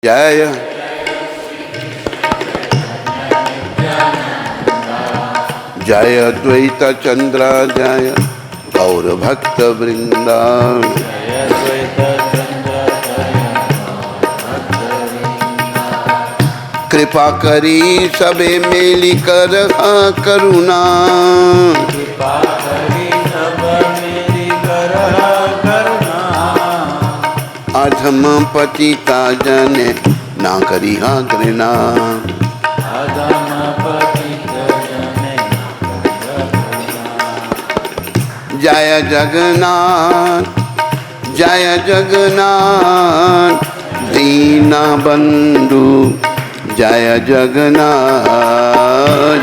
जय जय द्वैत चंद्र जय गौर भक्त वृंदा। कृपा करी सबे मेली कर करुणा। अधम पतिता जने ना करी घृणा। जय जगन्नाथ जय जगन्नाथ दीना बंधु जय जगन्नाथ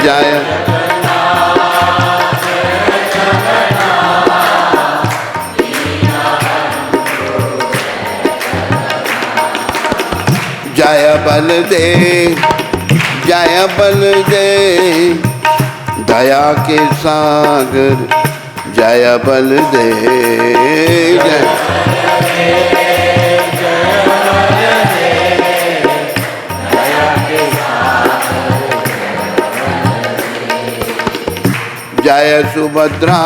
जय जय बलदेव जय बलदेव दया के सागर जय बलदेव जय सुभद्रा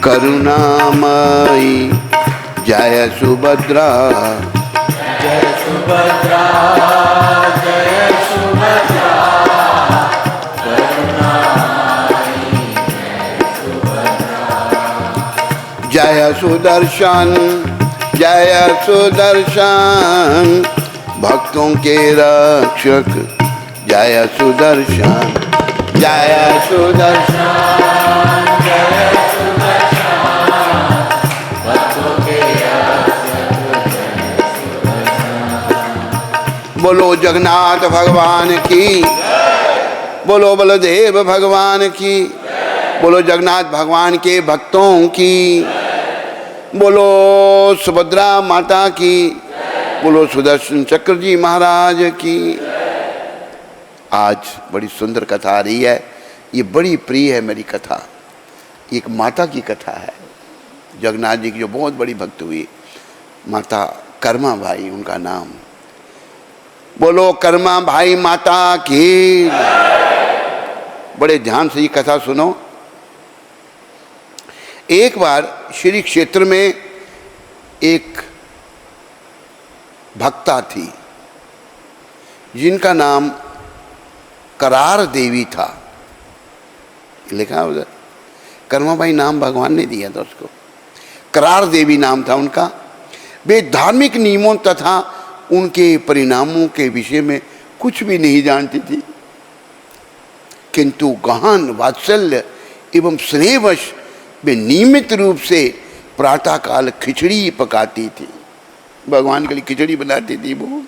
करुणामयी जय सुभद्रा जय सुभद्रा जय सुभद्रा जय सुदर्शन भक्तों के रक्षक जय सुदर्शन जय सुदर्शन भक्तों के रक्षक। बोलो जगन्नाथ भगवान की, बोलो बलदेव भगवान की, बोलो जगन्नाथ भगवान के भक्तों की, बोलो सुभद्रा माता की, बोलो सुदर्शन चक्र जी महाराज की। आज बड़ी सुंदर कथा आ रही है। ये बड़ी प्रिय है मेरी कथा। एक माता की कथा है जगन्नाथ जी की, जो बहुत बड़ी भक्त हुई, माता कर्मा भाई उनका नाम। बोलो कर्मा भाई माता की। बड़े ध्यान से ये कथा सुनो। एक बार श्री क्षेत्र में एक भक्ता थी जिनका नाम करार देवी था। लिखा उधर, कर्माबाई नाम भगवान ने दिया था उसको। करार देवी नाम था उनका। वे धार्मिक नियमों तथा उनके परिणामों के विषय में कुछ भी नहीं जानती थी, किंतु गहन वात्सल्य एवं स्नेहवश वे नियमित रूप से प्रातःकाल खिचड़ी पकाती थी। भगवान के लिए खिचड़ी बनाती थी वो,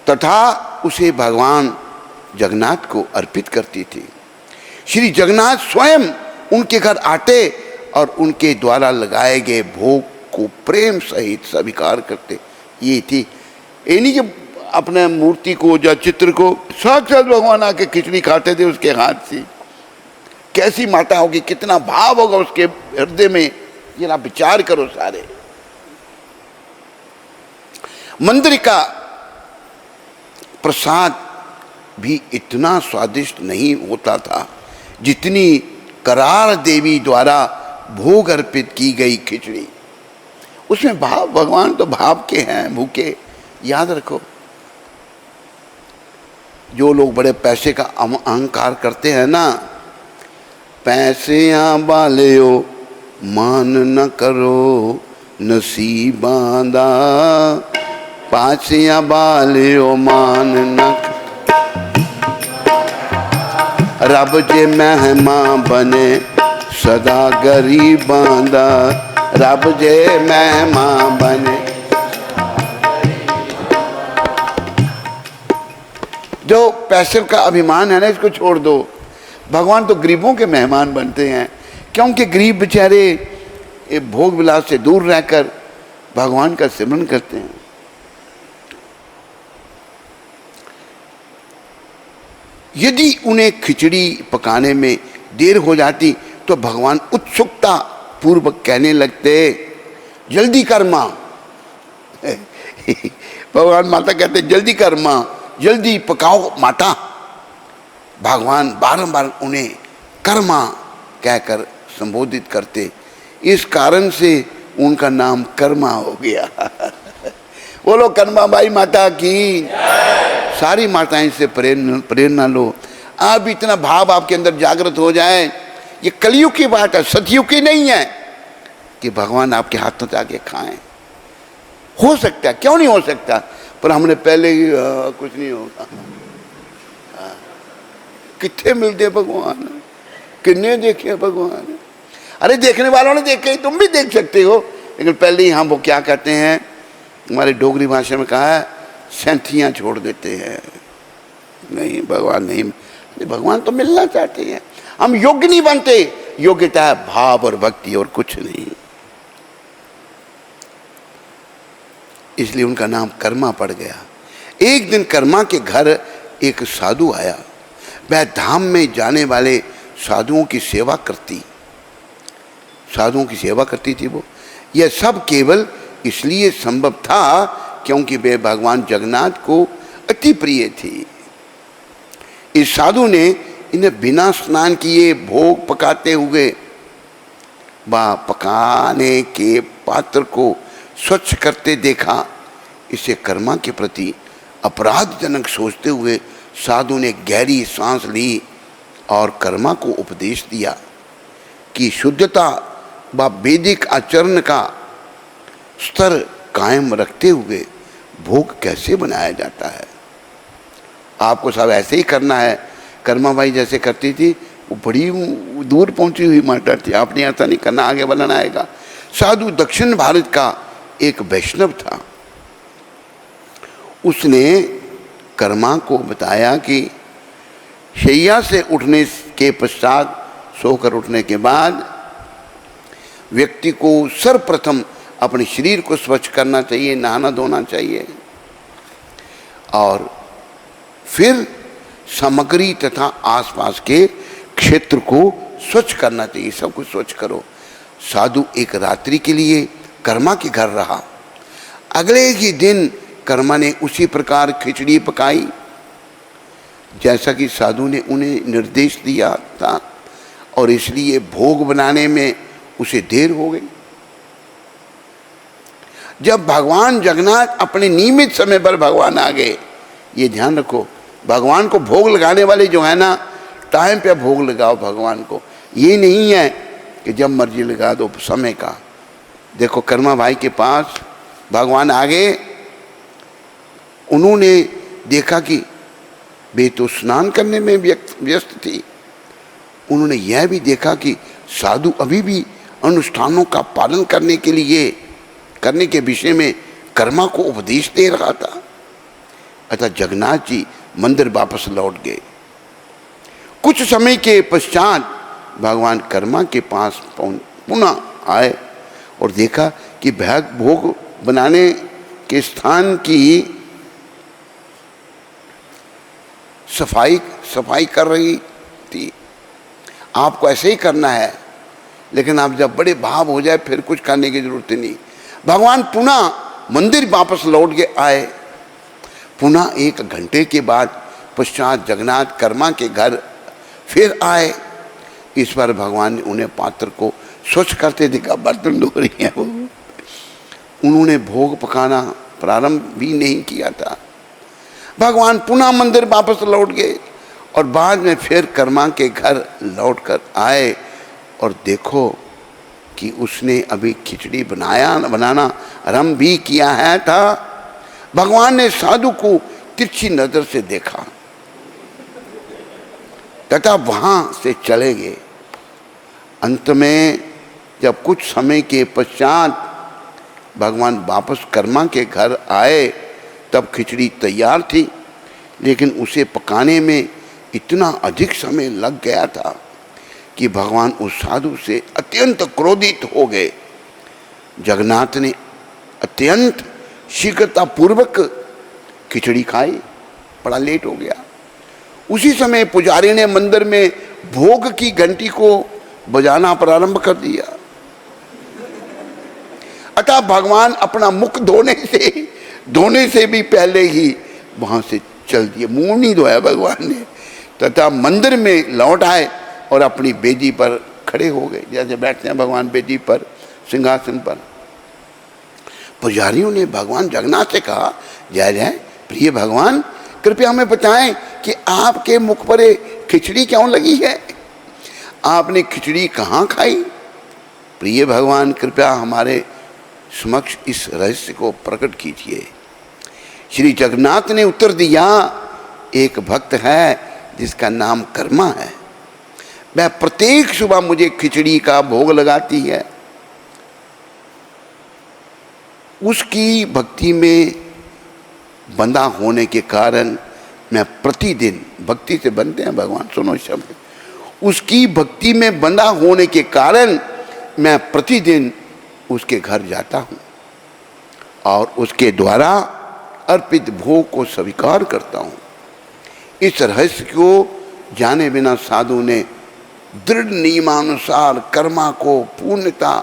तथा उसे भगवान जगन्नाथ को अर्पित करती थी। श्री जगन्नाथ स्वयं उनके घर आते और उनके द्वारा लगाए गए भोग को प्रेम सहित स्वीकार करते। ये थी, ये नहीं कि अपने मूर्ति को या चित्र को, साक्षात भगवान आके खिचड़ी खाते थे उसके हाथ से। कैसी माता होगी, कितना भाव होगा उसके हृदय में, ये ना विचार करो सारे। मंदिर का प्रसाद भी इतना स्वादिष्ट नहीं होता था जितनी करार देवी द्वारा भोग अर्पित की गई खिचड़ी। उसमें भाव, भगवान तो भाव के हैं, भूखे। याद रखो, जो लोग बड़े पैसे का अहंकार करते हैं ना, पैसियां वालेओ मान न करो नसीबांदा, पैसियां वालेओ मान न, रब जे मेहमान बने सदा गरीबांदा, रब जे मेहमान बने। जो पैसे का अभिमान है ना, इसको छोड़ दो। भगवान तो गरीबों के मेहमान बनते हैं, क्योंकि गरीब बेचारे भोग विलास से दूर रहकर भगवान का सिमरन करते हैं। यदि उन्हें खिचड़ी पकाने में देर हो जाती तो भगवान उत्सुकता पूर्वक कहने लगते, जल्दी कर माँ। भगवान माता कहते जल्दी कर माँ, जल्दी पकाओ माता। भगवान बारंबार उन्हें कर्मा कहकर संबोधित करते, इस कारण से उनका नाम कर्मा हो गया। बोलो कर्मा बाई माता की। सारी माताएं से प्रेरणा लो। आप इतना भाव आपके अंदर जागृत हो जाए, ये कलयुग की बात है, सतयुग की नहीं है, कि भगवान आपके हाथों से आके खाएं। हो सकता है, क्यों नहीं हो सकता, पर हमने पहले ही कुछ नहीं होगा। कितने मिलते भगवान, कितने देखे भगवान। अरे देखने वालों ने देखे, तुम भी देख सकते हो, लेकिन पहले ही हम वो क्या कहते हैं, हमारी डोगरी भाषा में कहा है, सेंथियाँ छोड़ देते हैं। नहीं भगवान नहीं, भगवान तो मिलना चाहते हैं, हम योग्य नहीं बनते। योग्यता है भाव और भक्ति और कुछ नहीं। इसलिए उनका नाम कर्मा पड़ गया। एक दिन कर्मा के घर एक साधु आया। वह धाम में जाने वाले साधुओं की सेवा करती थी। वो यह सब केवल इसलिए संभव था क्योंकि वे भगवान जगन्नाथ को अति प्रिय थी। इस साधु ने इन्हें बिना स्नान किए भोग पकाते हुए व पकाने के पात्र को स्वच्छ करते देखा। इसे कर्मा के प्रति अपराधजनक सोचते हुए साधु ने गहरी सांस ली और कर्मा को उपदेश दिया कि शुद्धता व वैदिक आचरण का स्तर कायम रखते हुए भोग कैसे बनाया जाता है। आपको सब ऐसे ही करना है। कर्मा बाई जैसे करती थी, वो बड़ी दूर पहुंची हुई माता थी। आपने ऐसा नहीं करना, आगे बढ़ना आएगा। साधु दक्षिण भारत का एक वैष्णव था। उसने कर्मा को बताया कि शैया से उठने के पश्चात, सोकर उठने के बाद व्यक्ति को सर्वप्रथम अपने शरीर को स्वच्छ करना चाहिए, नहाना धोना चाहिए, और फिर सामग्री तथा आसपास के क्षेत्र को स्वच्छ करना चाहिए। सब कुछ स्वच्छ करो। साधु एक रात्रि के लिए कर्मा के घर रहा। अगले ही दिन कर्मा ने उसी प्रकार खिचड़ी पकाई जैसा कि साधु ने उन्हें निर्देश दिया था, और इसलिए भोग बनाने में उसे देर हो गई। जब भगवान जगन्नाथ अपने नियमित समय पर भगवान आ गए, ये ध्यान रखो, भगवान को भोग लगाने वाले जो है ना, टाइम पे भोग लगाओ भगवान को। ये नहीं है कि जब मर्जी लगा दो समय का। देखो कर्मा भाई के पास भगवान आ गए। उन्होंने देखा कि वे तो स्नान करने में व्यस्त थी। उन्होंने यह भी देखा कि साधु अभी भी अनुष्ठानों का पालन करने के विषय में कर्मा को उपदेश दे रहा था। अतः जगन्नाथ जी मंदिर वापस लौट गए। कुछ समय के पश्चात भगवान कर्मा के पास पुनः आए और देखा कि भोग बनाने के स्थान की सफाई कर रही थी। आपको ऐसे ही करना है, लेकिन आप जब बड़े भाव हो जाए फिर कुछ करने की जरूरत नहीं। भगवान पुनः मंदिर वापस लौट के आए। पुनः 1 घंटे के बाद पश्चात जगन्नाथ कर्मा के घर फिर आए। इस बार भगवान ने उन्हें पात्र को स्वच्छ करते देखा, बर्तन धो रही है वो। उन्होंने भोग पकाना प्रारंभ भी नहीं किया था। भगवान पुनः मंदिर वापस लौट गए और बाद में फिर कर्मा के घर लौटकर आए और देखो कि उसने अभी खिचड़ी बनाना आरंभ भी किया है था। भगवान ने साधु को तिरछी नजर से देखा तथा वहां से चले गए। अंत में जब कुछ समय के पश्चात भगवान वापस कर्मा के घर आए, तब खिचड़ी तैयार थी, लेकिन उसे पकाने में इतना अधिक समय लग गया था कि भगवान उस साधु से अत्यंत क्रोधित हो गए। जगन्नाथ ने अत्यंत शीघ्रतापूर्वक खिचड़ी खाई, बड़ा लेट हो गया। उसी समय पुजारी ने मंदिर में भोग की घंटी को बजाना प्रारंभ कर दिया। अतः भगवान अपना मुख धोने से भी पहले ही वहां से चल दिए, मुंह नहीं धोया भगवान ने, तथा मंदिर में लौट आए और अपनी बेदी पर खड़े हो गए, जैसे बैठते हैं भगवान बेदी पर, सिंहासन पर। पुजारियों ने भगवान जगन्नाथ से कहा, जय जय प्रिय भगवान, कृपया हमें बताएं कि आपके मुख पर खिचड़ी क्यों लगी है, आपने खिचड़ी कहाँ खाई? प्रिय भगवान, कृपया हमारे समक्ष इस रहस्य को प्रकट कीजिए। श्री जगन्नाथ ने उत्तर दिया, एक भक्त है जिसका नाम कर्मा है, वह प्रत्येक सुबह मुझे खिचड़ी का भोग लगाती है। उसकी भक्ति में बंधा होने के कारण मैं प्रतिदिन, भक्ति से बनते हैं भगवान, सुनो शब्द, उसकी भक्ति में बंधा होने के कारण मैं प्रतिदिन उसके घर जाता हूँ और उसके द्वारा अर्पित भोग को स्वीकार करता हूँ। इस रहस्य को जाने बिना साधु ने दृढ़ नियमानुसार कर्मा को पूर्णता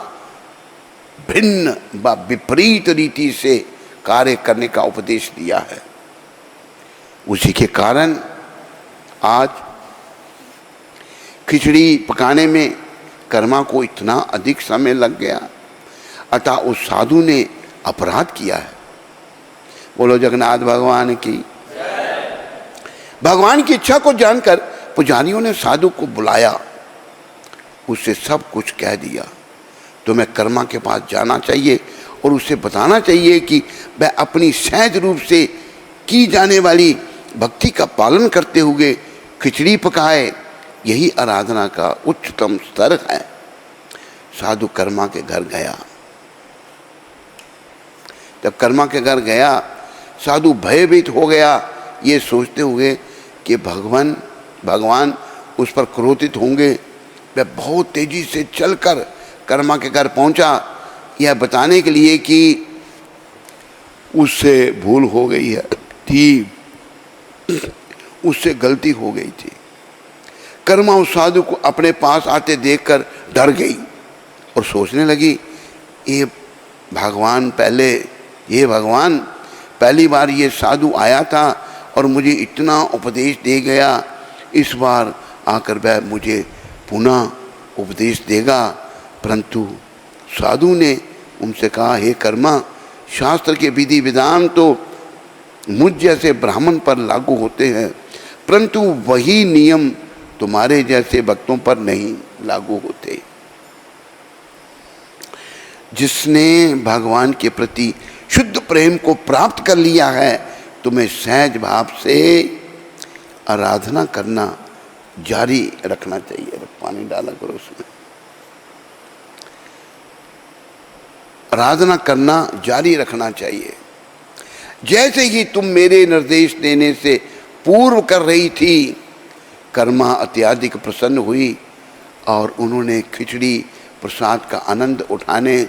भिन्न व विपरीत रीति से कार्य करने का उपदेश दिया है। उसी के कारण आज खिचड़ी पकाने में कर्मा को इतना अधिक समय लग गया, अतः उस साधु ने अपराध किया है। बोलो जगन्नाथ भगवान की। भगवान की इच्छा को जानकर पुजारियों ने साधु को बुलाया, उससे सब कुछ कह दिया। तुम्हें कर्मा के पास जाना चाहिए और उसे बताना चाहिए कि वह अपनी सहज रूप से की जाने वाली भक्ति का पालन करते हुए खिचड़ी पकाए, यही आराधना का उच्चतम स्तर है। साधु कर्मा के घर गया। जब कर्मा के घर गया, साधु भयभीत हो गया, ये सोचते हुए कि भगवान उस पर क्रोधित होंगे। वह बहुत तेजी से चलकर कर्मा के घर पहुंचा, यह बताने के लिए कि उससे भूल हो गई है थी, उससे गलती हो गई थी। कर्मा उस साधु को अपने पास आते देखकर डर गई और सोचने लगी, ये भगवान पहली बार ये साधु आया था और मुझे इतना उपदेश दे गया, इस बार आकर वह मुझे पुनः उपदेश देगा। परंतु साधु ने उनसे कहा, हे कर्मा, शास्त्र के विधि विधान तो मुझ जैसे ब्राह्मण पर लागू होते हैं, परंतु वही नियम तुम्हारे जैसे भक्तों पर नहीं लागू होते। जिसने भगवान के प्रति शुद्ध प्रेम को प्राप्त कर लिया है, तुम्हें सहज भाव से आराधना करना जारी रखना चाहिए। पानी डाला करो उसमें। आराधना करना जारी रखना चाहिए। जैसे ही तुम मेरे निर्देश देने से पूर्व कर रही थी, कर्मा अत्यधिक प्रसन्न हुई और उन्होंने खिचड़ी प्रसाद का आनंद उठाने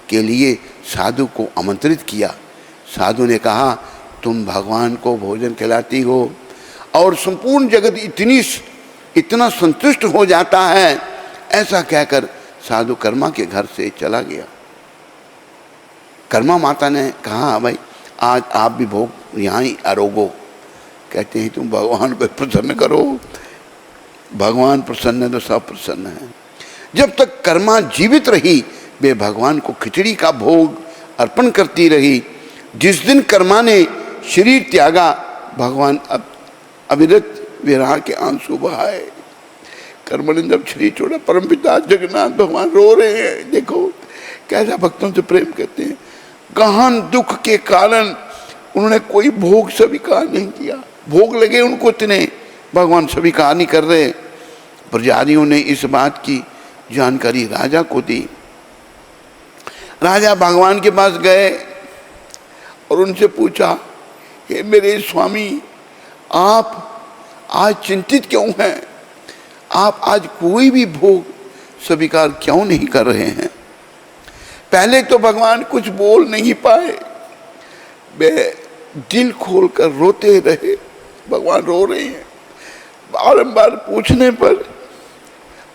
के लिए साधु को आमंत्रित किया। साधु ने कहा, तुम भगवान को भोजन खिलाती हो और संपूर्ण जगत इतना संतुष्ट हो जाता है। ऐसा कहकर साधु कर्मा के घर से चला गया। कर्मा माता ने कहा, भाई आज आप भी भोग यहाँ ही आरोगो। कहते हैं, तुम भगवान को प्रसन्न करो, भगवान प्रसन्न है तो सब प्रसन्न है। जब तक कर्मा जीवित रही, वे भगवान को खिचड़ी का भोग अर्पण करती रही। जिस दिन कर्मा ने शरीर त्यागा, भगवान अविरत विरह के आंसू बहाए। कर्मा ने जब शरीर छोड़ा, परमपिता जगन्नाथ भगवान रो रहे हैं। देखो कैसा भक्तों से प्रेम करते हैं। गहन दुख के कारण उन्होंने कोई भोग स्वीकार नहीं किया। भोग लगे उनको इतने, भगवान स्वीकार नहीं कर रहे। पुजारियों ने इस बात की जानकारी राजा को दी। राजा भगवान के पास गए और उनसे पूछा, हे मेरे स्वामी, आप आज चिंतित क्यों हैं? आप आज कोई भी भोग स्वीकार क्यों नहीं कर रहे हैं? पहले तो भगवान कुछ बोल नहीं पाए, वे दिल खोलकर रोते रहे। भगवान रो रहे हैं। बारंबार पूछने पर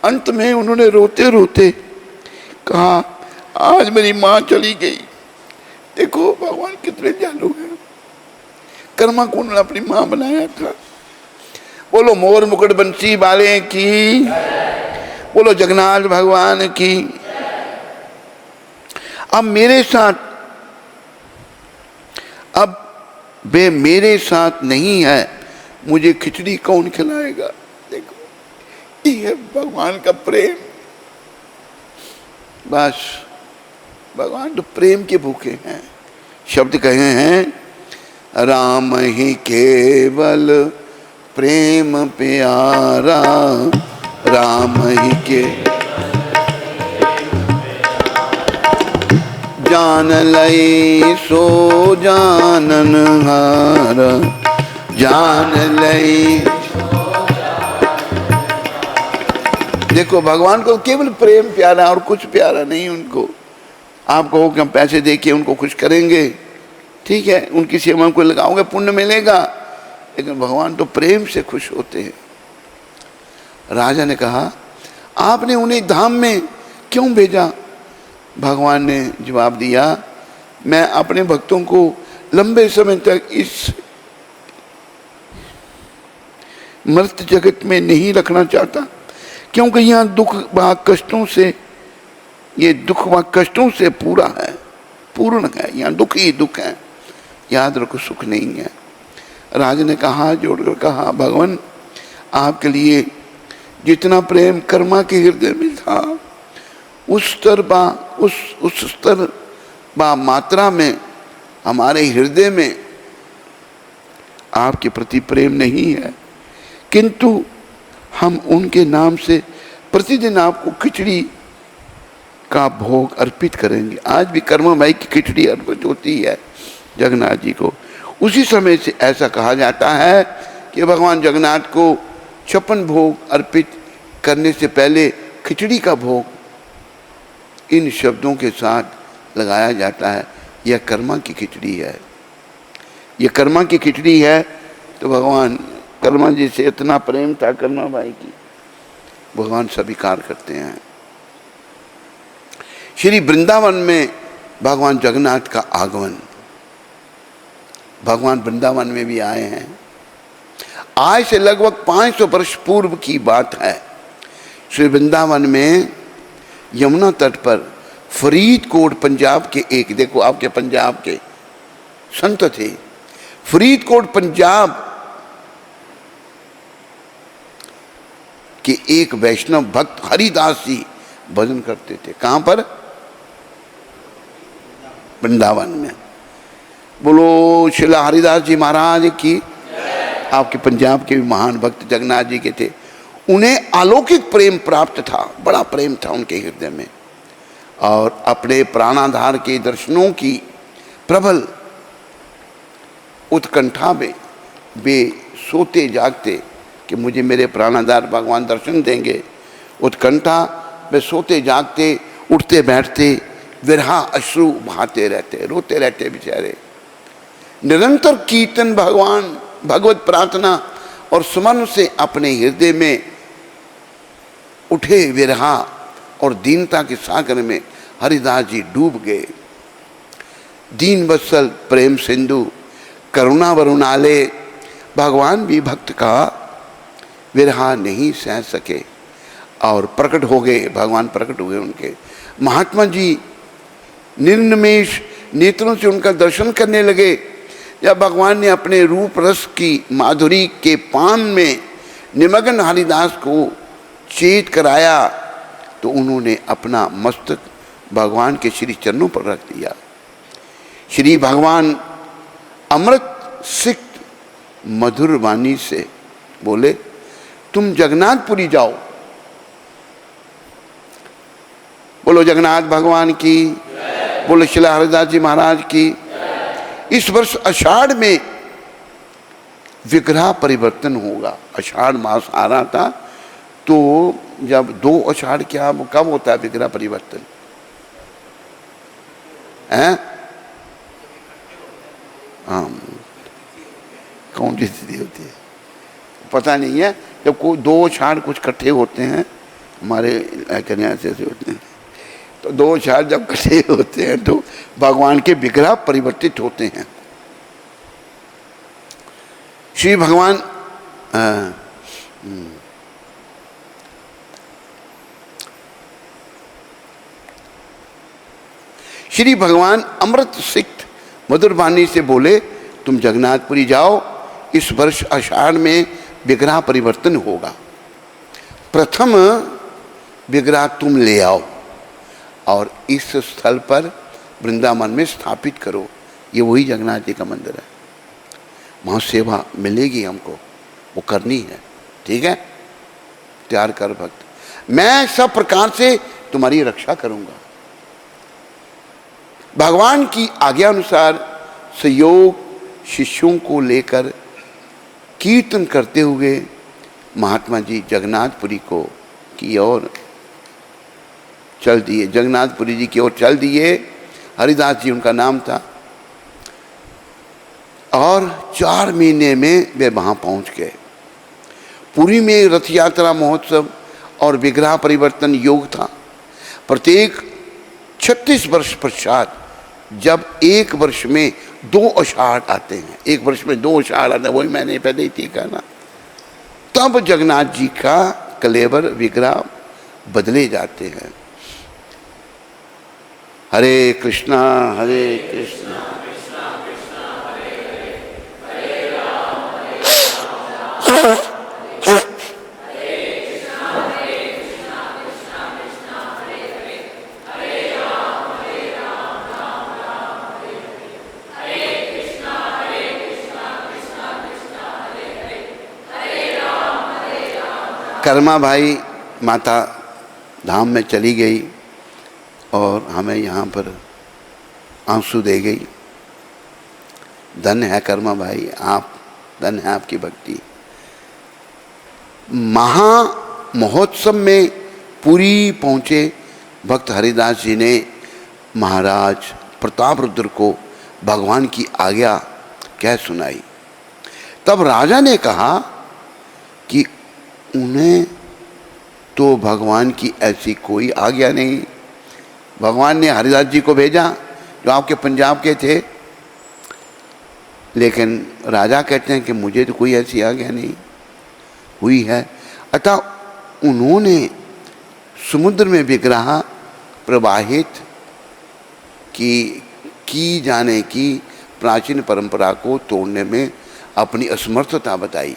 अंत में उन्होंने रोते रोते कहा, आज मेरी माँ चली गई। देखो भगवान कितने दयालु हैं। कर्मा कुंड ने अपनी माँ बनाया था। बोलो मोर मुकुट बंसी वाले की, बोलो जगन्नाथ भगवान की। अब मेरे साथ, अब वे मेरे साथ नहीं है, मुझे खिचड़ी कौन खिलाएगा। देखो ये है भगवान का प्रेम। बस भगवान तो प्रेम के भूखे हैं। शब्द कहे हैं राम ही केवल प्रेम प्यारा, राम ही के जान लई सो जानन हार, जान लई। देखो भगवान को केवल प्रेम प्यारा और कुछ प्यारा नहीं उनको। आप कहो कि हम पैसे देके उनको खुश करेंगे, ठीक है, उनकी सेवा में कोई लगाओगे पुण्य मिलेगा, लेकिन भगवान तो प्रेम से खुश होते हैं। राजा ने कहा आपने उन्हें धाम में क्यों भेजा। भगवान ने जवाब दिया मैं अपने भक्तों को लंबे समय तक इस मर्त जगत में नहीं रखना चाहता, क्योंकि यहाँ दुख व कष्टों से, ये दुख व कष्टों से पूरा है, पूर्ण है। यहाँ दुख ही दुख है, याद रखो सुख नहीं है। राजा ने कहा जोड़कर कहा भगवान आपके लिए जितना प्रेम कर्मा के हृदय में था उस स्तर बा मात्रा में हमारे हृदय में आपके प्रति प्रेम नहीं है, किंतु हम उनके नाम से प्रतिदिन आपको खिचड़ी का भोग अर्पित करेंगे। आज भी कर्मा भाई की खिचड़ी अर्पित होती है जगन्नाथ जी को। उसी समय से ऐसा कहा जाता है कि भगवान जगन्नाथ को 56 भोग अर्पित करने से पहले खिचड़ी का भोग इन शब्दों के साथ लगाया जाता है। यह कर्मा की खिचड़ी है, यह कर्मा की खिचड़ी है। तो भगवान कर्मा जी से इतना प्रेम था कर्मा भाई की, भगवान स्वीकार करते हैं। श्री वृंदावन में भगवान जगन्नाथ का आगमन, भगवान वृंदावन में भी आए हैं। आज से लगभग 500 वर्ष पूर्व की बात है। श्री वृंदावन में यमुना तट पर फरीदकोट पंजाब के एक, देखो आपके पंजाब के संत थे, फरीदकोट पंजाब के एक वैष्णव भक्त हरिदास जी भजन करते थे। कहां पर? वृंदावन में। बोलो शिला हरिदास जी महाराज की। आपके पंजाब के भी महान भक्त जगन्नाथ जी के थे। उन्हें अलौकिक प्रेम प्राप्त था, बड़ा प्रेम था उनके हृदय में, और अपने प्राणाधार के दर्शनों की प्रबल उत्कंठा में वे सोते जागते कि मुझे मेरे प्राणाधार भगवान दर्शन देंगे। उत्कंठा में सोते जागते, उठते बैठते, विरहा अश्रु बहाते रहते, रोते रहते बेचारे। निरंतर कीर्तन, भगवान भगवत प्रार्थना और सुमन से अपने हृदय में उठे विरहा और दीनता के सागर में हरिदास जी डूब गए। दीन वत्सल प्रेम सिंधु करुणा वरुणाले भगवान भी भक्त का विरहा नहीं सह सके और प्रकट हो गए, भगवान प्रकट हुए उनके। महात्मा जी निर्निमेष नेत्रों से उनका दर्शन करने लगे। जब भगवान ने अपने रूप रस की माधुरी के पान में निमग्न हरिदास को चेत कराया तो उन्होंने अपना मस्तक भगवान के श्री चरणों पर रख दिया। श्री भगवान अमृत सिक्त मधुर वाणी से बोले तुम जगन्नाथपुरी जाओ। बोलो जगन्नाथ भगवान की, बोलो शिला हरिदास जी महाराज की। इस वर्ष आषाढ़ में विग्रह परिवर्तन होगा। आषाढ़ मास आ रहा था, तो जब 2 आषाढ़ क्या कब होता है विग्रह परिवर्तन है? हाँ, कौन सी स्थिति होती है पता नहीं है। जब कोई 2 आषाढ़ कुछ इकट्ठे होते हैं, हमारे कहने ऐसे होते हैं, तो दो चार जब इकट्ठे होते हैं तो भगवान के विग्रह परिवर्तित होते हैं। श्री भगवान श्री भगवान अमृत सिक्त मधुर वाणी से बोले, तुम जगन्नाथपुरी जाओ, इस वर्ष आषाढ़ में विग्रह परिवर्तन होगा। प्रथम विग्रह तुम ले आओ और इस स्थल पर वृंदावन में स्थापित करो। ये वही जगन्नाथ जी का मंदिर है। वहाँ सेवा मिलेगी हमको, वो करनी है। ठीक है, तैयार कर भक्त, मैं सब प्रकार से तुम्हारी रक्षा करूंगा। भगवान की आज्ञा अनुसार सहयोग शिष्यों को लेकर कीर्तन करते हुए महात्मा जी जगन्नाथपुरी को की ओर चल दिए। जगन्नाथपुरी जी की ओर चल दिए। हरिदास जी उनका नाम था। और 4 महीने में वे वहाँ पहुँच गए। पुरी में रथ यात्रा महोत्सव और विग्रह परिवर्तन योग था। प्रत्येक 36 वर्ष पश्चात जब एक वर्ष में 2 आषाढ़ आते हैं, एक वर्ष में 2 आषाढ़ आते हैं, वही मैंने पहले ही थी कहना, तब जगन्नाथ जी का कलेवर विग्रह बदले जाते हैं। हरे कृष्णा हरे कृष्णा कृष्णा कृष्णा हरे हरे, हरे राम हरे राम हरे कृष्णा कृष्णा कृष्णा हरे हरे, हरे राम राम राम हरे हरे, हरे कृष्णा कृष्णा कृष्णा हरे हरे, हरे राम। कर्मा भाई माता धाम में चली गई और हमें यहाँ पर आंसू दे गई। धन है कर्मा भाई, आप धन है आपकी भक्ति। महा महोत्सव में पुरी पहुँचे भक्त हरिदास जी ने महाराज प्रताप रुद्र को भगवान की आज्ञा कह सुनाई। तब राजा ने कहा कि उन्हें तो भगवान की ऐसी कोई आज्ञा नहीं। भगवान ने हरिदास जी को भेजा जो आपके पंजाब के थे, लेकिन राजा कहते हैं कि मुझे तो कोई ऐसी आज्ञा नहीं हुई है। अतः उन्होंने समुद्र में विग्रह प्रवाहित की जाने की प्राचीन परंपरा को तोड़ने में अपनी असमर्थता बताई।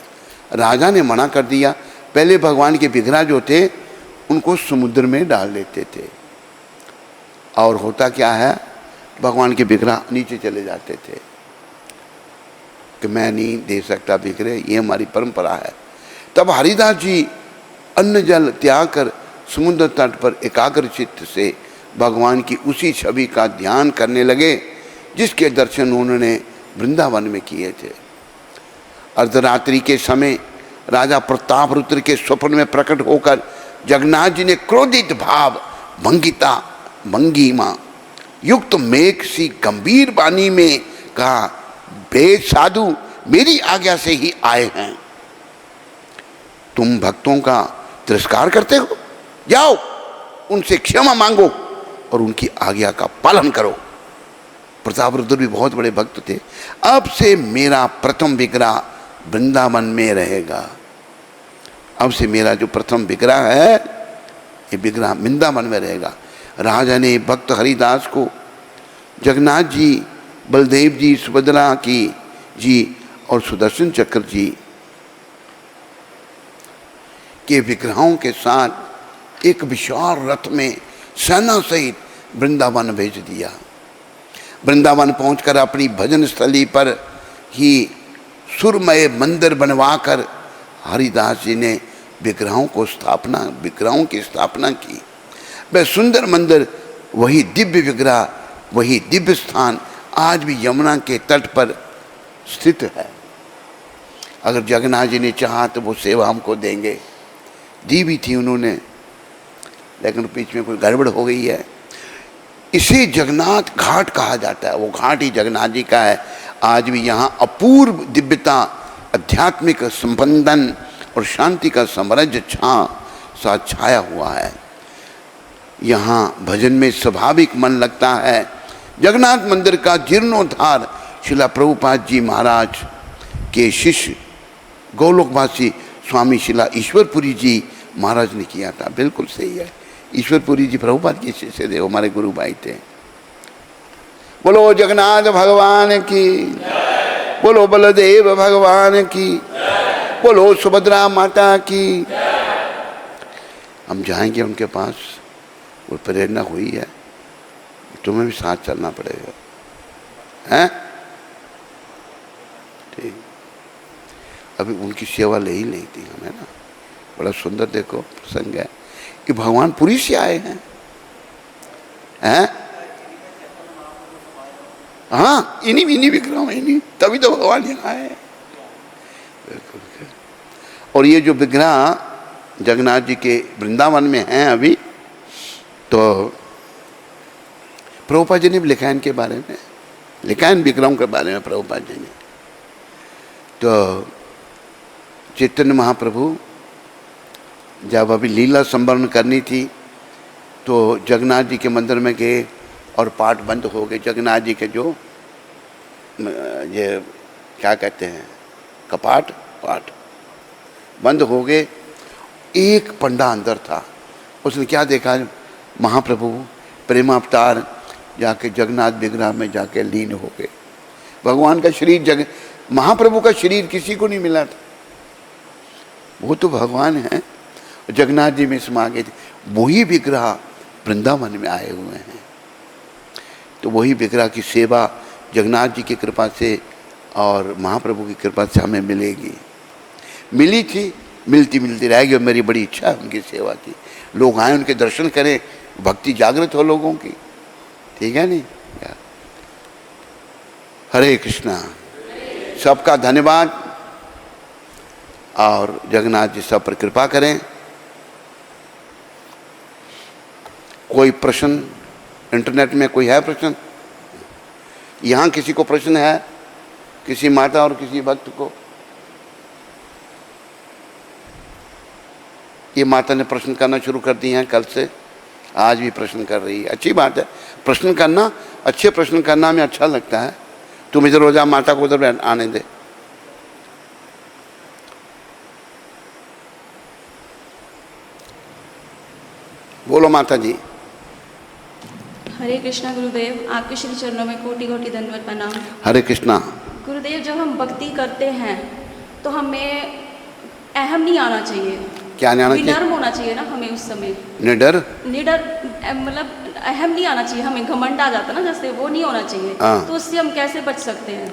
राजा ने मना कर दिया। पहले भगवान के विग्रह जो थे उनको समुद्र में डाल देते थे और होता क्या है, भगवान के विग्रह नीचे चले जाते थे कि मैं नहीं दे सकता विग्रह, ये हमारी परंपरा है। तब हरिदास जी अन्न जल त्याग कर समुद्र तट पर एकाग्र चित्त से भगवान की उसी छवि का ध्यान करने लगे जिसके दर्शन उन्होंने वृंदावन में किए थे। अर्धरात्रि के समय राजा प्रताप रुद्र के स्वप्न में प्रकट होकर जगन्नाथ जी ने क्रोधित भाव भंगिमा युक्त मेघ सी गंभीर वाणी में कहा, वेद साधु मेरी आज्ञा से ही आए हैं, तुम भक्तों का तिरस्कार करते हो, जाओ उनसे क्षमा मांगो और उनकी आज्ञा का पालन करो। प्रताप रुद्र भी बहुत बड़े भक्त थे। अब से मेरा प्रथम विग्रह वृंदावन में रहेगा। अब से मेरा जो प्रथम विग्रह है ये विग्रह वृंदावन में रहेगा। राजा ने भक्त हरिदास को जगन्नाथ जी, बलदेव जी, सुभद्रा की जी और सुदर्शन चक्र जी के विग्रहों के साथ एक विशाल रथ में सेना सहित वृंदावन भेज दिया। वृंदावन पहुंचकर अपनी भजन स्थली पर ही सुरमय मंदिर बनवाकर हरिदास जी ने विग्रहों की स्थापना की। वह सुंदर मंदिर, वही दिव्य विग्रह, वही दिव्य स्थान आज भी यमुना के तट पर स्थित है। अगर जगन्नाथ जी ने चाहा तो वो सेवा हमको देंगे, दी भी थी उन्होंने, लेकिन बीच में कोई गड़बड़ हो गई है। इसे जगन्नाथ घाट कहा जाता है। वो घाट ही जगन्नाथ जी का है। आज भी यहाँ अपूर्व दिव्यता, आध्यात्मिक संबंधन और शांति का साम्राज्य साथ छाया हुआ है। यहाँ भजन में स्वाभाविक मन लगता है। जगन्नाथ मंदिर का जीर्णोद्धार शिला प्रभुपाद जी महाराज के शिष्य गोलोकवासी स्वामी शिला ईश्वरपुरी जी महाराज ने किया था। बिल्कुल सही है, ईश्वरपुरी जी प्रभुपाद के शिष्य थे, हमारे गुरु भाई थे। बोलो जगन्नाथ भगवान की, बोलो बलदेव भगवान की, बोलो सुभद्रा माता की। हम जाएंगे उनके पास, वो प्रेरणा हुई है, तुम्हें भी साथ चलना पड़ेगा, हैं? ठीक, अभी उनकी सेवा ले ही नहीं थी हमें ना। बड़ा सुंदर देखो प्रसंग है कि भगवान पुरी से आए हैं, हैं? हाँ, इन्हीं विग्रह में, इन्हीं, तभी तो भगवान यहाँ आए। और ये जो विग्रह जगन्नाथ जी के वृंदावन में हैं अभी, तो प्रभुपाद जी ने भी लिखा है इनके बारे में, लिखा है इन विग्रहों के बारे में प्रभुपाद जी ने। तो चैतन्य महाप्रभु जब अभी लीला संवरण करनी थी तो जगन्नाथ जी के मंदिर में गए और पाठ बंद हो गए। जगन्नाथ जी के जो ये क्या कहते हैं कपाट, पाठ बंद हो गए। एक पंडा अंदर था, उसने क्या देखा, महाप्रभु प्रेमावतार जाके जगन्नाथ विग्रह में जाके लीन हो गए। भगवान का शरीर महाप्रभु का शरीर किसी को नहीं मिला था, वो तो भगवान है, जगन्नाथ जी में समा गए थे। वही विग्रह वृंदावन में आए हुए हैं, तो वही विग्रह की सेवा जगन्नाथ जी की कृपा से और महाप्रभु की कृपा से हमें मिलेगी, मिली थी, मिलती मिलती रहेगी। और मेरी बड़ी इच्छा है उनकी सेवा की, लोग आए उनके दर्शन करें, भक्ति जागृत हो लोगों की, ठीक है नहीं? हरे कृष्णा, सबका धन्यवाद। और जगन्नाथ जी सब पर कृपा करें। कोई प्रश्न इंटरनेट में कोई है प्रश्न? यहाँ किसी को प्रश्न है, किसी माता और किसी भक्त को? ये माता ने प्रश्न करना शुरू कर दिए हैं कल से, आज भी प्रश्न कर रही है। अच्छी बात है प्रश्न करना, अच्छे प्रश्न करना में अच्छा लगता है। तुम इधर रोजा माता को उधर आने दे। बोलो माता जी। हरे कृष्णा गुरुदेव, आपके श्री चरणों में कोटि कोटि दंडवत प्रणाम। हरे कृष्णा। गुरुदेव, जब हम भक्ति करते हैं तो हमें अहम नहीं आना चाहिए। क्या नहीं आना चाहिए? विनम्र होना चाहिए ना हमें उस समय। निडर मतलब अहम नहीं आना चाहिए, हमें घमंड आ जाता ना जैसे, वो नहीं होना चाहिए। तो उससे हम कैसे बच सकते हैं?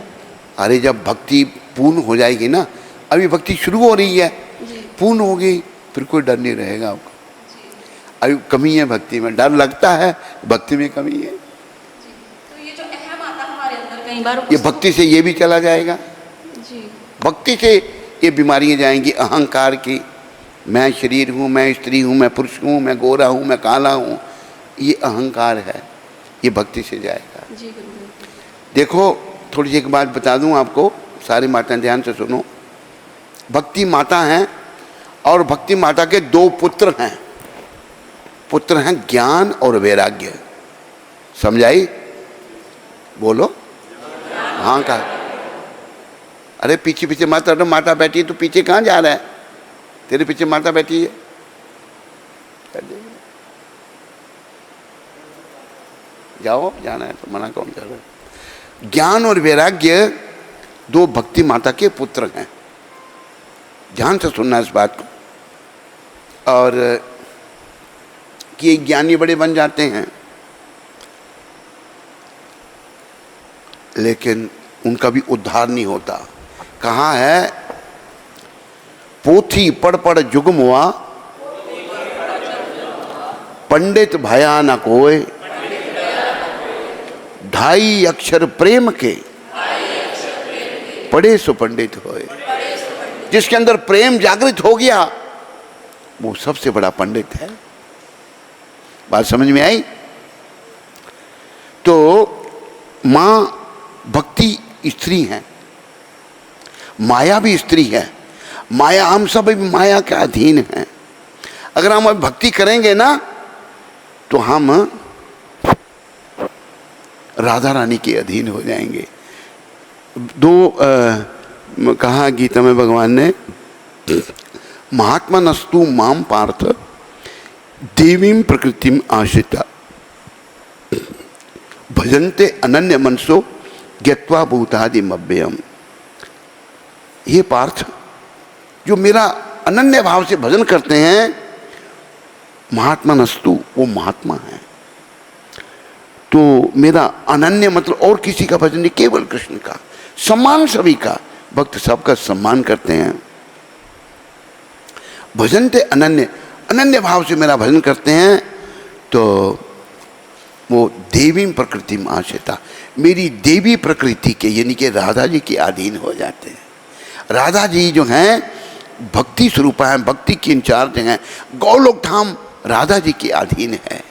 अरे जब भक्ति पूर्ण हो जाएगी ना, अभी भक्ति शुरू हो रही है, पूर्ण होगी फिर कोई डर नहीं रहेगा आपको। अभी कमी है भक्ति में, डर लगता है, भक्ति में कमी है। तो ये जो अहम आता है हमारे अंदर कई बार, ये भक्ति से ये भी चला जाएगा जी। भक्ति से ये बीमारियां जाएंगी अहंकार की, मैं शरीर हूँ, मैं स्त्री हूँ, मैं पुरुष हूँ, मैं गोरा हूँ, मैं काला हूँ, ये अहंकार है, ये भक्ति से जाएगा। जी गुरुदेव। देखो थोड़ी सी एक बात बता दूँ आपको, सारी माताएं ध्यान से सुनो। भक्ति माता हैं और भक्ति माता के दो पुत्र हैं। पुत्र हैं ज्ञान और वैराग्य। समझाई? बोलो हाँ का। अरे पीछे पीछे माता, माता बैठी है तो पीछे कहाँ जा रहा है? तेरे पीछे माता बैठी है, जाओ, जाना है तो मना कौन कर रहा है? ज्ञान और वैराग्य दो भक्ति माता के पुत्र हैं। ध्यान से सुनना इस बात को। और कि ज्ञानी बड़े बन जाते हैं लेकिन उनका भी उद्धार नहीं होता। कहाँ है? पोथी पढ़ पढ़ जुगम हुआ, पंडित भया न कोय, ढाई अक्षर प्रेम के, पढ़े सो पंडित होए। जिसके अंदर प्रेम जागृत हो गया वो सबसे बड़ा पंडित है। बात समझ में आई? तो मां भक्ति स्त्री है, माया भी स्त्री है। माया, हम सब भी माया के अधीन हैं। अगर हम भक्ति करेंगे ना तो हम राधा रानी के अधीन हो जाएंगे। कहा गीता में भगवान ने, महात्मा नस्तु माम पार्थ देवीं प्रकृतिम आश्रिता भजन्ते अनन्य मनसो ज्ञत्वा भूतादिम अव्ययम्। ये पार्थ जो मेरा अनन्य भाव से भजन करते हैं, महात्मा नस्तु, वो महात्मा है। तो मेरा अनन्य मतलब और किसी का भजन नहीं, केवल कृष्ण का। सम्मान सभी का, भक्त सबका सम्मान करते हैं। भजनते अनन्य, अनन्य भाव से मेरा भजन करते हैं, तो वो देवी प्रकृति में आश्रिता, मेरी देवी प्रकृति के यानी कि राधा जी के अधीन हो जाते हैं। राधा जी जो हैं भक्ति स्वरूपा हैं, भक्ति की इंचार्ज हैं। गौलोक धाम राधा जी के अधीन है,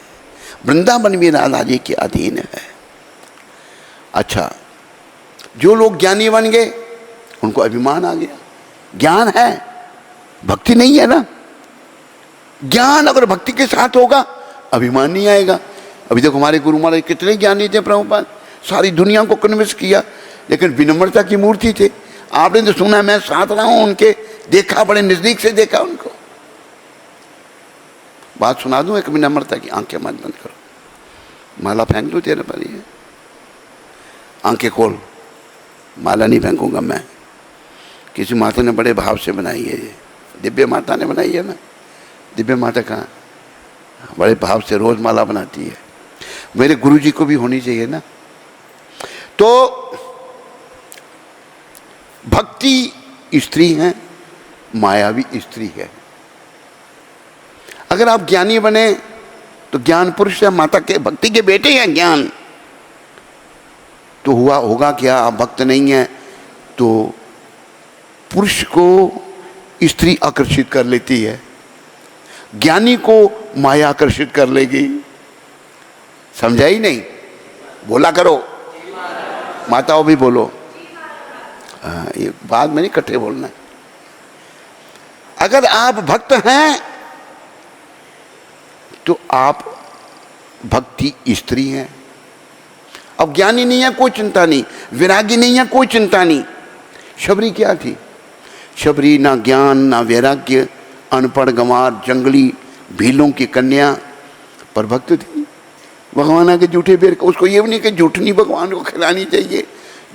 वृंदावन भी राधा जी के अधीन है। अच्छा, जो लोग ज्ञानी बन गए उनको अभिमान आ गया। ज्ञान है, भक्ति नहीं है ना। ज्ञान अगर भक्ति के साथ होगा अभिमान नहीं आएगा। अभी तक हमारे गुरु महाराज कितने ज्ञानी थे प्रभुपाद, सारी दुनिया को कन्विंस किया, लेकिन विनम्रता की मूर्ति थे। आपने तो सुना, मैं साथ रहा हूं उनके, देखा, बड़े नजदीक से देखा उनको। बात सुना दूं एक विनम्रता की, आंखें मत बंद करो, माला फेंक दो तेरे पर, ये आंखें खोल, माला नहीं फेंकूंगा मैं। किसी माता ने बड़े भाव से बनाई है, ये दिव्य माता ने बनाई है ना। दिव्य माता कहाँ, बड़े भाव से रोज माला बनाती है। मेरे गुरु जी को भी होनी चाहिए ना। तो भक्ति स्त्री है, मायावी स्त्री है। अगर आप ज्ञानी बने तो ज्ञान पुरुष है, माता के भक्ति के बेटे हैं ज्ञान, तो हुआ होगा क्या, आप भक्त नहीं है तो पुरुष को स्त्री आकर्षित कर लेती है, ज्ञानी को माया आकर्षित कर लेगी। समझा ही नहीं, बोला करो, माताओं भी बोलो। ये बाद में नहीं, इकट्ठे बोलना है। अगर आप भक्त हैं तो आप भक्ति स्त्री हैं। अब ज्ञानी नहीं है कोई चिंता नहीं, वैरागी नहीं है कोई चिंता नहीं। शबरी क्या थी? शबरी ना ज्ञान ना वैराग्य, अनपढ़ गंवार, जंगली भीलों की कन्या, पर भक्त थी। भगवान आके झूठे बेर, उसको ये भी नहीं कि झूठनी भगवान को खिलानी चाहिए,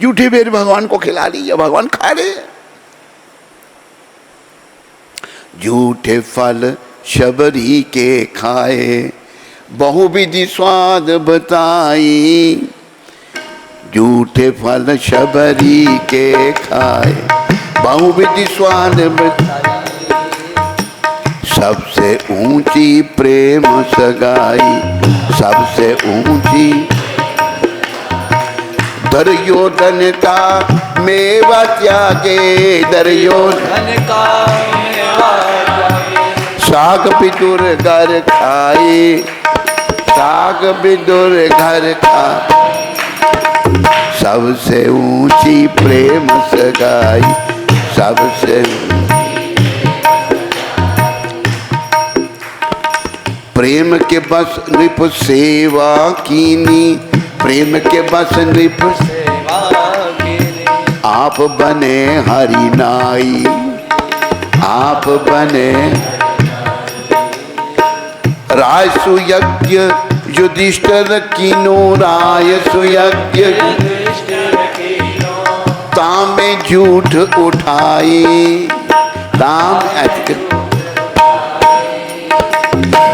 झूठे बेर भगवान को खिला ली, भगवान खा रहे। झूठे फल शबरी के खाए, बहुविधि स्वाद बताई। झूठे फल शबरी के खाए, बहुविधि स्वाद बताई। सबसे ऊंची प्रेम सगाई, सबसे ऊंची। दुर्योधन का मेवा त्यागे, दुर्योधन का मेवा त्यागे। साग बिदुर घर खाए, साग बिदुर घर खाए। सबसे ऊंची प्रेम सगाई, सबसे प्रेम के बस नृप सेवा कीनी, प्रेम के बस नृप सेवा कीनी। आप बने हरि नाई, आप बने राय सुयज्ञ युधिष्ठिर कीनो, राय सुयज्ञ तामे झूठ उठाई, ताम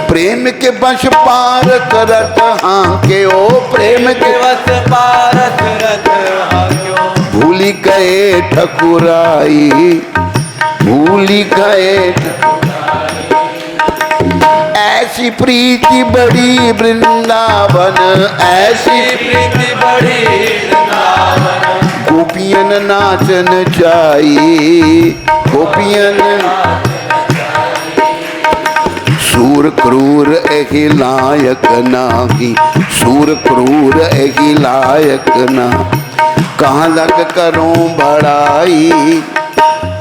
प्रेम के वश पार करत हांके, ओ प्रेम के वश पार करत हांके। भूली गए ठकुराई, भूली गए ऐसी प्रीति बड़ी वृंदावन, ऐसी प्रीति बड़ी वृंदावन। गोपियन नाचन जाई, गोपियन सूर क्रूर एहि लायक नाही, सूर क्रूर एहि लायक ना। कहाँ लग करूं बड़ाई,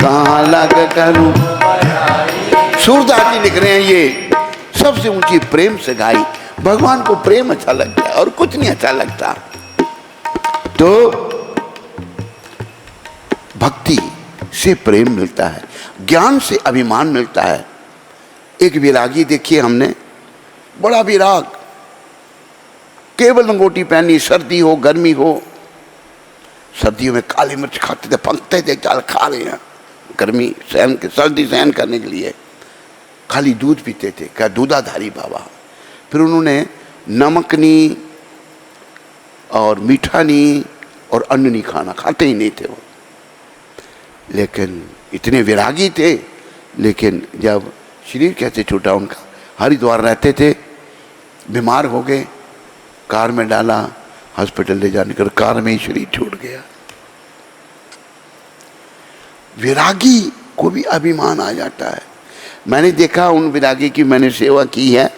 कहाँ लग करूं बड़ाई। सूरदास जी लिख रहे हैं ये सबसे ऊंची प्रेम से गाई, भगवान को प्रेम अच्छा लगता है और कुछ नहीं अच्छा लगता। तो भक्ति से प्रेम मिलता है, ज्ञान से अभिमान मिलता है। एक विरागी देखिए हमने, बड़ा विराग, केवल लंगोटी पहनी, सर्दी हो गर्मी हो, सर्दियों में काली मिर्च खाते थे, पंखते थे, चाल खा रहे हैं, गर्मी सहन, सर्दी सहन करने के लिए खाली दूध पीते थे, क्या दूधाधारी बाबा। फिर उन्होंने नमक नहीं और मीठा नहीं और अन्न नहीं खाना, खाते ही नहीं थे वो। लेकिन इतने विरागी थे, लेकिन जब शरीर कैसे छूटा उनका, हरिद्वार रहते थे, बीमार हो गए, कार में डाला, हॉस्पिटल ले जाने कर कार में ही शरीर छूट गया। विरागी को भी अभिमान आ जाता है। मैंने देखा उन विरागी की, मैंने सेवा की है।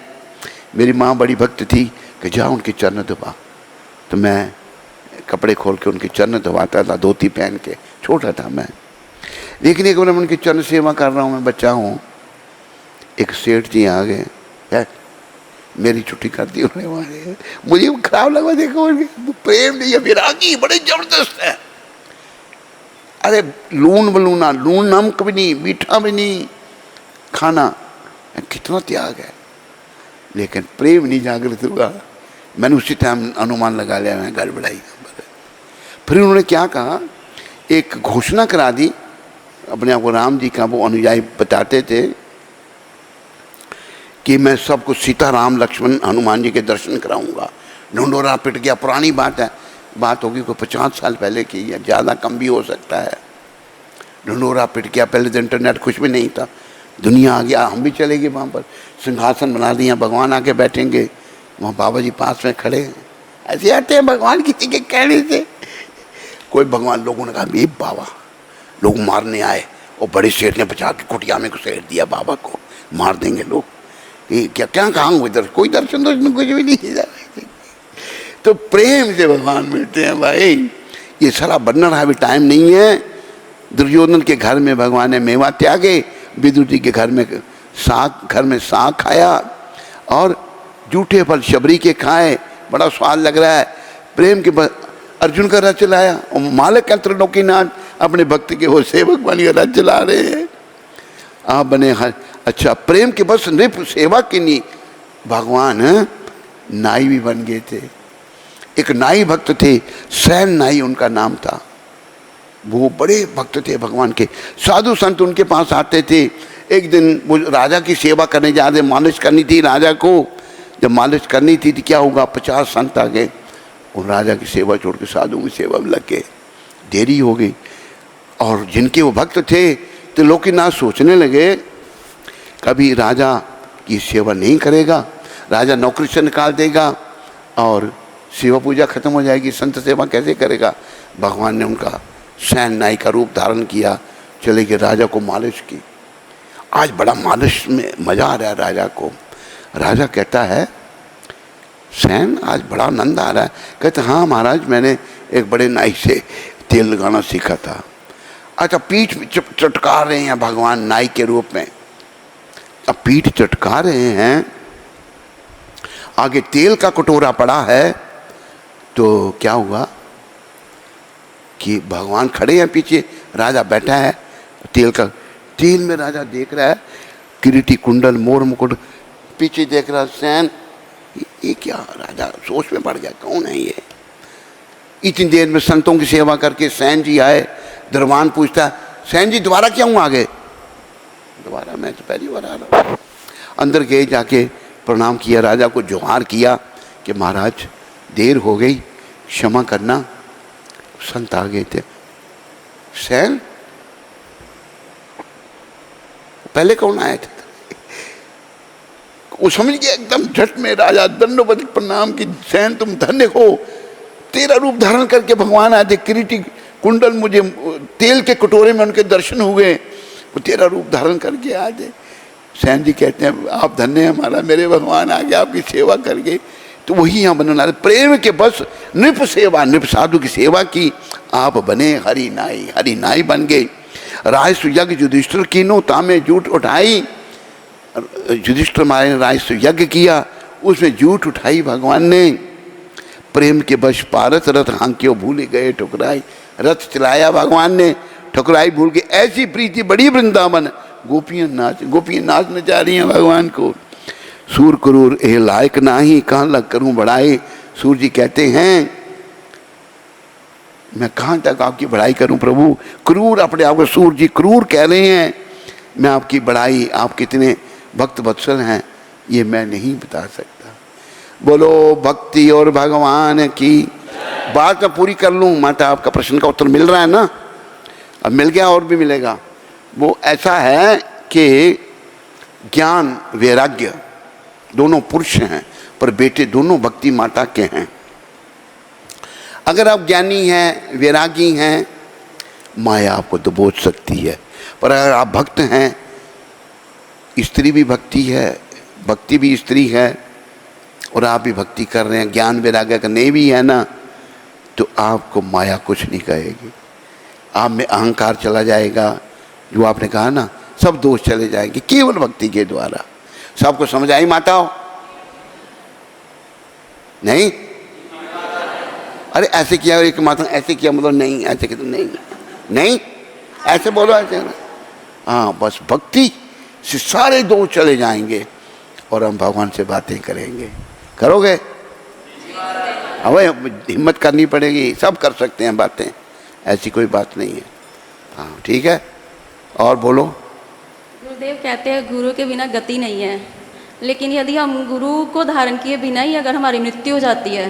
मेरी माँ बड़ी भक्त थी कि जा उनके चरण दबा, तो मैं कपड़े खोल के उनके चरण दबाता था, धोती पहन के, छोटा था मैं। लेकिन एक बार मैं उनकी चरण सेवा कर रहा हूँ, मैं बच्चा हूँ, एक सेठ जी आ गए, मेरी छुट्टी कर दी उन्होंने। मुझे खराब लगा, देखो प्रेम नहीं है, विरागी बड़े जबरदस्त है। अरे लून बलूना, लून नमक भी नहीं, मीठा भी नहीं खाना, कितना त्याग है, लेकिन प्रेम नहीं जागृत हुआ। मैंने उसी टाइम अनुमान लगा लिया, मैं गड़बड़ाई। फिर उन्होंने क्या कहा, एक घोषणा करा दी अपने आप को, राम जी का वो अनुयायी बताते थे कि मैं सबको सीता राम लक्ष्मण हनुमान जी के दर्शन कराऊंगा। ढंढोरा पिट गया, पुरानी बात है, बात होगी कोई 50 साल पहले की है, ज़्यादा कम भी हो सकता है। ढंढोरा पिट गया, पहले तो इंटरनेट कुछ भी नहीं था, दुनिया आ गया, हम भी चलेंगे वहाँ पर, सिंहासन बना दिया, भगवान आके बैठेंगे, वहाँ बाबा जी पास में खड़े हैं, ऐसे आते हैं भगवान किसी के कहने से। कोई भगवान, लोगों ने कहा ये बाबा, लोग मारने आए और बड़े शेर ने बचा के कुटिया में घुसेड़ दिया, बाबा को मार देंगे लोग, ये क्या क्या कहाँ इधर, कोई दर्शन तो इसमें कुछ भी नहीं है। तो प्रेम से भगवान मिलते हैं भाई, ये सारा बनना रहा, अभी टाइम नहीं है। दुर्योधन के घर में भगवान ने मेवा त्यागे, विदुर जी के घर में साग खाया और जूठे फल शबरी के खाए, बड़ा स्वाद लग रहा है। प्रेम के अर्जुन का रथ चलाया और मालक त्रिलोकीनाथ अपने भक्त के वो सेवक बन के रथ चला रहे हैं। आप बने अच्छा, प्रेम के बस नृप सेवा की नहीं, भगवान नाई भी बन गए थे। एक नाई भक्त थे, सैन नाई उनका नाम था, वो बड़े भक्त थे भगवान के। साधु संत उनके पास आते थे। एक दिन वो राजा की सेवा करने जा रहे, मालिश करनी थी राजा को। जब मालिश करनी थी तो क्या होगा, 50 संत आ गए और राजा की सेवा छोड़ के साधु की सेवा में लग गए। देरी हो गई और जिनके वो भक्त थे तो लोकीनाथ सोचने लगे कभी राजा की सेवा नहीं करेगा, राजा नौकरी से निकाल देगा और सेवा पूजा खत्म हो जाएगी, संत सेवा कैसे करेगा। भगवान ने उनका सैन नाई का रूप धारण किया, चले गए, राजा को मालिश की। आज बड़ा मालिश में मजा आ रहा है राजा को। राजा कहता है, सैन आज बड़ा आनंद आ रहा है। कहते हाँ महाराज, मैंने एक बड़े नाई से तेल लगाना सीखा था। अच्छा, पीठ चटका रहे हैं भगवान नाई के रूप में। अब पीठ चटका रहे हैं, आगे तेल का कटोरा पड़ा है, तो क्या हुआ कि भगवान खड़े हैं, पीछे राजा बैठा है, तेल में राजा देख रहा है, किरीटी कुंडल मोर मुकुट, पीछे देख रहा सैन, ये क्या। राजा सोच में पड़ गया, कौन है ये। इतनी देर में संतों की सेवा करके सैन जी आए। दरबान पूछता, सैन जी दोबारा क्यों आ गए। दोबारा, मैं तो पहली बार आ रहा हूँ। अंदर गए, जाके प्रणाम किया, राजा को जोहार किया कि महाराज देर हो गई, क्षमा करना। संत आ गए थे। सैन, पहले कौन आए थे। वो समझ गया एकदम झट में। राजा दंडवत प्रणाम की, सैन तुम धन्य हो, तेरा रूप धारण करके भगवान आए थे, किरीटी कुंडल, मुझे तेल के कटोरे में उनके दर्शन हुए, वो तेरा रूप धारण करके आए थे। सैन जी कहते हैं आप धन्य हैं हमारा, मेरे भगवान आ गए आपकी सेवा करके। तो वही यहाँ बनना है, प्रेम के बस नृप सेवा, नृप साधु की सेवा की, आप बने हरि नाई, हरि नाई बन गए। राय सुयज्ञ युधिष्ठिर कीनो तामे जूट उठाई। युधिष्ठिर मारे ने राय सुयज्ञ किया उसमें जूठ उठाई भगवान ने, प्रेम के बश पारस रथ हांक्यो भूल गए ठुकराई, रथ चलाया भगवान ने, ठुकराई भूल के, ऐसी प्रीति बड़ी वृंदावन, गोपियां नाच नचा रही हैं भगवान को। सूर क्रूर ए लायक नाही, कहाँ लग करूं बड़ाई। सूर जी कहते हैं मैं कहाँ तक आपकी बड़ाई करूं प्रभु। क्रूर, अपने आप को सूर जी क्रूर कह रहे हैं, मैं आपकी बड़ाई, आप कितने भक्त वत्सल हैं ये मैं नहीं बता सकता। बोलो भक्ति और भगवान की। बात मैं पूरी कर लूँ माता, आपका प्रश्न का उत्तर मिल रहा है ना, अब मिल गया और भी मिलेगा। वो ऐसा है कि ज्ञान वैराग्य दोनों पुरुष हैं, पर बेटे दोनों भक्ति माता के हैं। अगर आप ज्ञानी हैं, वैरागी हैं, माया आपको दबोच सकती है, पर अगर आप भक्त हैं, स्त्री भी भक्ति है, भक्ति भी स्त्री है, और आप भी भक्ति कर रहे हैं, ज्ञान वैराग्य करने भी है ना, तो आपको माया कुछ नहीं कहेगी। आप में अहंकार चला जाएगा, जो आपने कहा ना, सब दोष चले जाएंगे केवल भक्ति के द्वारा। सबको समझ आई माताओं? नहीं? अरे ऐसे किया एक माता, ऐसे किया मतलब नहीं, ऐसे किया तो नहीं, नहीं ऐसे बोलो, ऐसे। हाँ, बस भक्ति से सारे दोष चले जाएंगे और हम भगवान से बातें करेंगे। करोगे? अब हिम्मत करनी पड़ेगी, सब कर सकते हैं बातें, ऐसी कोई बात नहीं है। हाँ ठीक है, और बोलो। गुरुदेव कहते हैं गुरु के बिना गति नहीं है, लेकिन यदि हम गुरु को धारण किए बिना ही अगर हमारी मृत्यु हो जाती है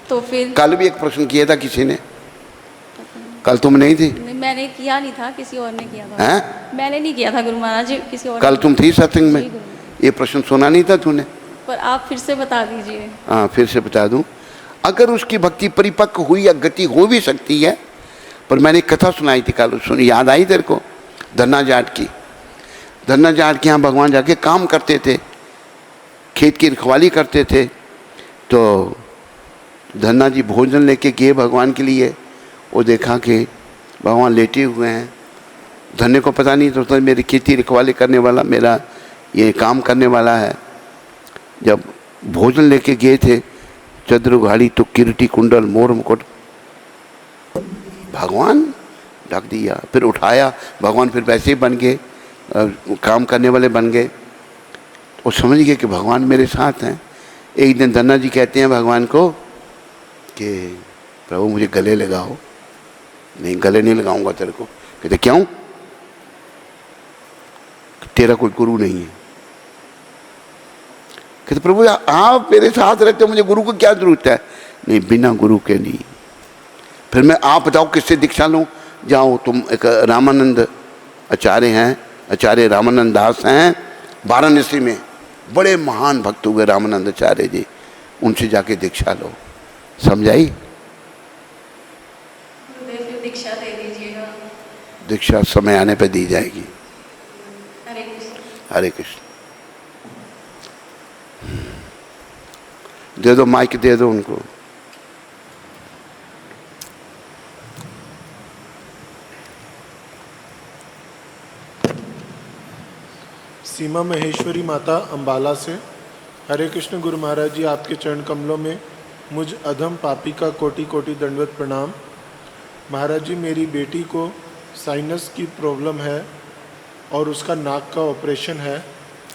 तो फिर। कल भी एक प्रश्न किया था किसी ने, कल तुम नहीं थी? मैंने किया नहीं था, किसी और ने किया था। हैं? मैंने नहीं किया था गुरु महाराज जी, किसी और। कल तुम थी सत्संग में? ये प्रश्न सुना नहीं था तूने? पर आप फिर से बता दीजिए। हाँ फिर से बता दूं। अगर उसकी भक्ति परिपक्व हुई या गति हो भी सकती है, पर मैंने कथा सुनाई थी कल, सुन याद आई तेरे को? धन्ना जाट की। धन्ना जाट के यहाँ भगवान जाके काम करते थे, खेत की रखवाली करते थे। तो धन्ना जी भोजन लेके गए भगवान के लिए, वो देखा कि भगवान लेटे हुए हैं। धन्य को पता नहीं तो मेरी खेती रखवाली करने वाला, मेरा ये काम करने वाला है। जब भोजन लेके गए थे, चद्र घाड़ी तो किरीटी कुंडल मोर मुकुट, भगवान ढक दिया, फिर उठाया भगवान, फिर वैसे ही बन गए, काम करने वाले बन गए। वो समझ गए कि भगवान मेरे साथ हैं। एक दिन धन्ना जी कहते हैं भगवान को कि प्रभु मुझे गले लगाओ। नहीं, गले नहीं लगाऊंगा तेरे को। कहते क्यों? तेरा कोई गुरु नहीं है। कहते प्रभु आप मेरे साथ रहते हो, मुझे गुरु को क्या जरूरत है? नहीं, बिना गुरु के नहीं। फिर मैं, आप बताओ किससे दीक्षा लूँ? जाओ तुम, एक रामानंद आचार्य हैं, आचार्य रामानंद दास हैं वाराणसी में, बड़े महान भक्त हुए रामानंद आचार्य जी, उनसे जाके दीक्षा लो। समझाई? दीक्षा दे दीजिएगा। दीक्षा समय आने पर दी जाएगी। हरे कृष्ण। हरे कृष्ण। दे दो माइक, दे दो उनको। सीमा महेश्वरी माता अंबाला से। हरे कृष्ण गुरु महाराज जी, आपके चरण कमलों में मुझ अधम पापी का कोटि कोटि दंडवत प्रणाम। महाराज जी, मेरी बेटी को साइनस की प्रॉब्लम है और उसका नाक का ऑपरेशन है।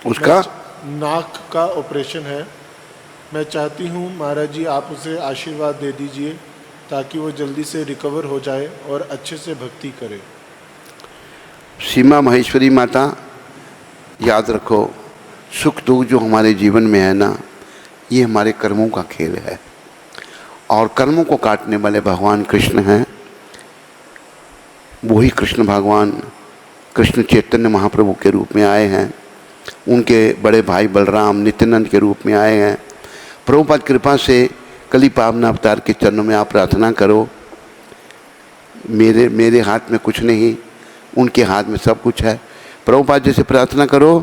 उसका नाक का ऑपरेशन है। मैं चाहती हूँ महाराज जी आप उसे आशीर्वाद दे दीजिए ताकि वो जल्दी से रिकवर हो जाए और अच्छे से भक्ति करे। सीमा महेश्वरी माता, याद रखो, सुख दुख जो हमारे जीवन में है ना, ये हमारे कर्मों का खेल है, और कर्मों को काटने वाले भगवान कृष्ण हैं। वही कृष्ण भगवान कृष्ण चैतन्य महाप्रभु के रूप में आए हैं, उनके बड़े भाई बलराम नित्यानंद के रूप में आए हैं। प्रभुपाद कृपा से कली पावना अवतार के चरणों में आप प्रार्थना करो। मेरे हाथ में कुछ नहीं, उनके हाथ में सब कुछ है। प्रभुपाद जी से प्रार्थना करो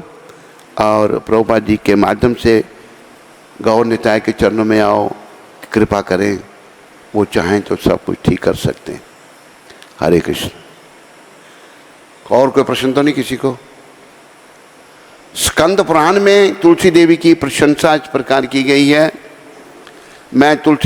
और प्रभुपाद जी के माध्यम से गौर निताय के चरणों में आओ, कृपा करें। वो चाहें तो सब कुछ ठीक कर सकते हैं। हरे कृष्ण। और कोई प्रश्न तो नहीं किसी को? स्कंद पुराण में तुलसी देवी की प्रशंसा इस प्रकार की गई है। मैं तुलसी